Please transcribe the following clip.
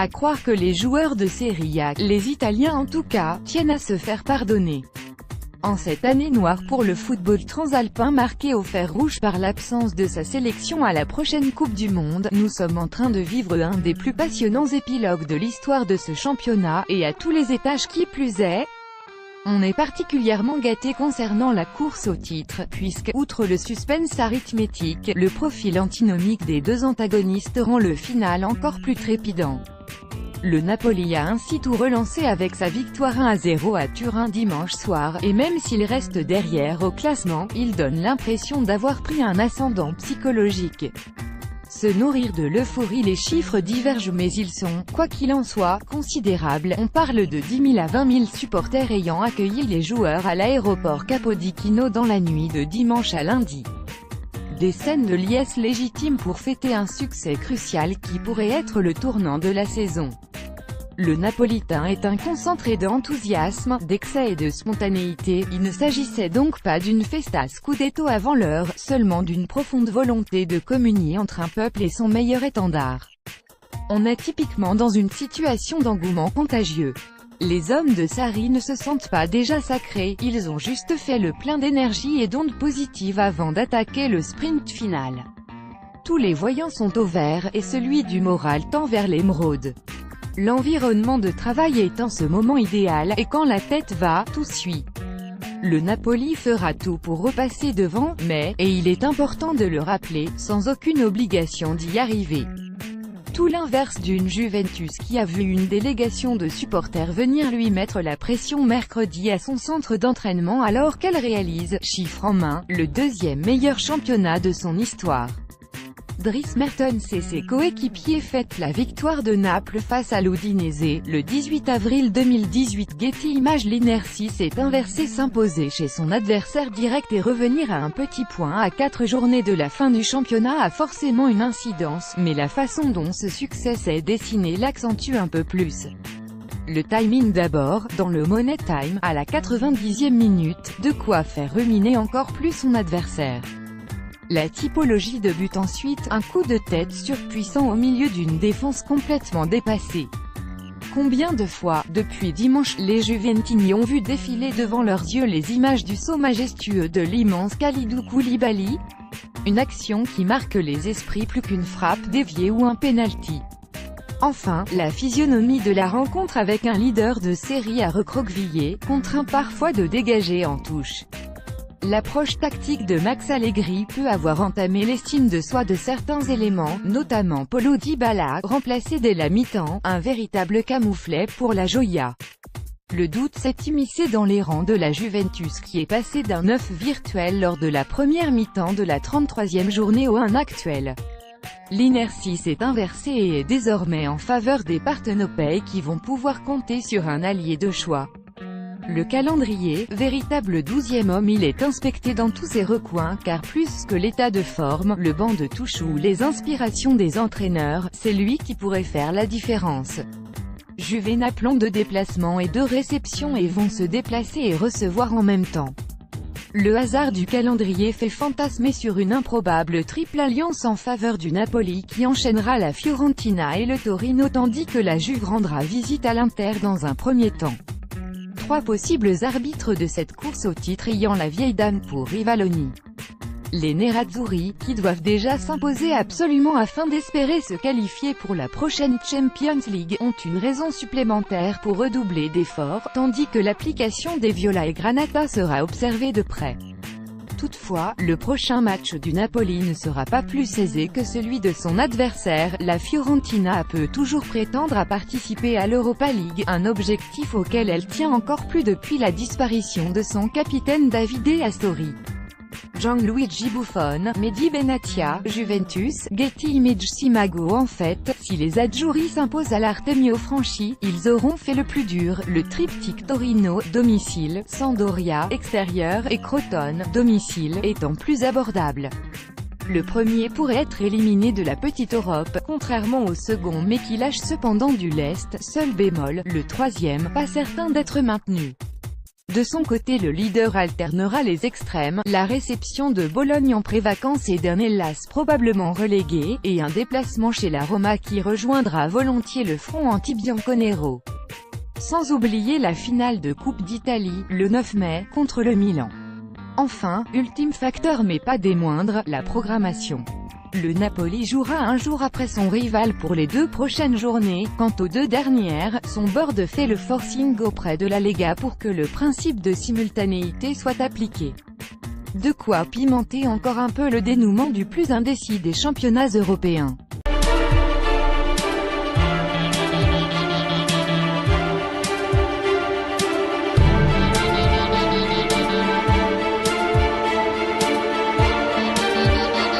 À croire que les joueurs de Serie A, les Italiens en tout cas, tiennent à se faire pardonner. En cette année noire pour le football transalpin marquée au fer rouge par l'absence de sa sélection à la prochaine Coupe du Monde, nous sommes en train de vivre un des plus passionnants épilogues de l'histoire de ce championnat, et à tous les étages qui plus est. On est particulièrement gâté concernant la course au titre, puisque, outre le suspense arithmétique, le profil antinomique des deux antagonistes rend le final encore plus trépidant. Le Napoli a ainsi tout relancé avec sa victoire 1-0 à Turin dimanche soir, et même s'il reste derrière au classement, il donne l'impression d'avoir pris un ascendant psychologique. Se nourrir de l'euphorie, les chiffres divergent mais ils sont, quoi qu'il en soit, considérables. On parle de 10 000 à 20 000 supporters ayant accueilli les joueurs à l'aéroport Capodichino dans la nuit de dimanche à lundi. Des scènes de liesse légitimes pour fêter un succès crucial qui pourrait être le tournant de la saison. Le Napolitain est un concentré d'enthousiasme, d'excès et de spontanéité. Il ne s'agissait donc pas d'une festa scudetto avant l'heure, seulement d'une profonde volonté de communier entre un peuple et son meilleur étendard. On est typiquement dans une situation d'engouement contagieux. Les hommes de Sarri ne se sentent pas déjà sacrés, ils ont juste fait le plein d'énergie et d'ondes positives avant d'attaquer le sprint final. Tous les voyants sont au vert, et celui du moral tend vers l'émeraude. L'environnement de travail est en ce moment idéal, et quand la tête va, tout suit. Le Napoli fera tout pour repasser devant, mais, et il est important de le rappeler, sans aucune obligation d'y arriver. Tout l'inverse d'une Juventus qui a vu une délégation de supporters venir lui mettre la pression mercredi à son centre d'entraînement alors qu'elle réalise, chiffre en main, le deuxième meilleur championnat de son histoire. Dries Mertens et ses coéquipiers fêtent la victoire de Naples face à l'Udinese, le 18 avril 2018. Getty Images. L'inertie s'est inversée, s'imposer chez son adversaire direct et revenir à un petit point à 4 journées de la fin du championnat a forcément une incidence, mais la façon dont ce succès s'est dessiné l'accentue un peu plus. Le timing d'abord, dans le Money Time, à la 90e minute, de quoi faire ruminer encore plus son adversaire. La typologie de but ensuite, un coup de tête surpuissant au milieu d'une défense complètement dépassée. Combien de fois, depuis dimanche, les Juventini ont vu défiler devant leurs yeux les images du saut majestueux de l'immense Kalidou Koulibaly? Une action qui marque les esprits plus qu'une frappe déviée ou un penalty. Enfin, la physionomie de la rencontre avec un leader de série à recroqueviller, contraint parfois de dégager en touche. L'approche tactique de Max Allegri peut avoir entamé l'estime de soi de certains éléments, notamment Paulo Dybala, remplacé dès la mi-temps, un véritable camouflet pour la Joya. Le doute s'est immiscé dans les rangs de la Juventus qui est passé d'un œuf virtuel lors de la première mi-temps de la 33e journée au 1 actuel. L'inertie s'est inversée et est désormais en faveur des Partenopei qui vont pouvoir compter sur un allié de choix. Le calendrier, véritable 12e homme, il est inspecté dans tous ses recoins car plus que l'état de forme, le banc de touche ou les inspirations des entraîneurs, c'est lui qui pourrait faire la différence. Juve n'a plan de déplacement et de réception et vont se déplacer et recevoir en même temps. Le hasard du calendrier fait fantasmer sur une improbable triple alliance en faveur du Napoli qui enchaînera la Fiorentina et le Torino tandis que la Juve rendra visite à l'Inter dans un premier temps. Trois possibles arbitres de cette course au titre ayant la vieille dame pour Rivaloni. Les Nerazzurri, qui doivent déjà s'imposer absolument afin d'espérer se qualifier pour la prochaine Champions League, ont une raison supplémentaire pour redoubler d'efforts, tandis que l'application des Viola et Granata sera observée de près. Toutefois, le prochain match du Napoli ne sera pas plus aisé que celui de son adversaire. La Fiorentina peut toujours prétendre à participer à l'Europa League, un objectif auquel elle tient encore plus depuis la disparition de son capitaine Davide Astori. Gianluigi Buffon, Mehdi Benatia, Juventus, Getty Images. Simago. En fait, si les Azzurri s'imposent à l'Artemio Franchi, ils auront fait le plus dur, le triptyque Torino, domicile, Sampdoria, extérieur, et Crotone, domicile, étant plus abordable. Le premier pourrait être éliminé de la petite Europe, contrairement au second mais qui lâche cependant du lest, seul bémol, le troisième, pas certain d'être maintenu. De son côté, le leader alternera les extrêmes, la réception de Bologne en pré-vacances et d'un Hellas probablement relégué, et un déplacement chez la Roma qui rejoindra volontiers le front anti-bianconero. Sans oublier la finale de Coupe d'Italie, le 9 mai, contre le Milan. Enfin, ultime facteur mais pas des moindres, la programmation. Le Napoli jouera un jour après son rival pour les 2 prochaines journées. Quant aux 2 dernières, son board fait le forcing auprès de la Lega pour que le principe de simultanéité soit appliqué. De quoi pimenter encore un peu le dénouement du plus indécis des championnats européens.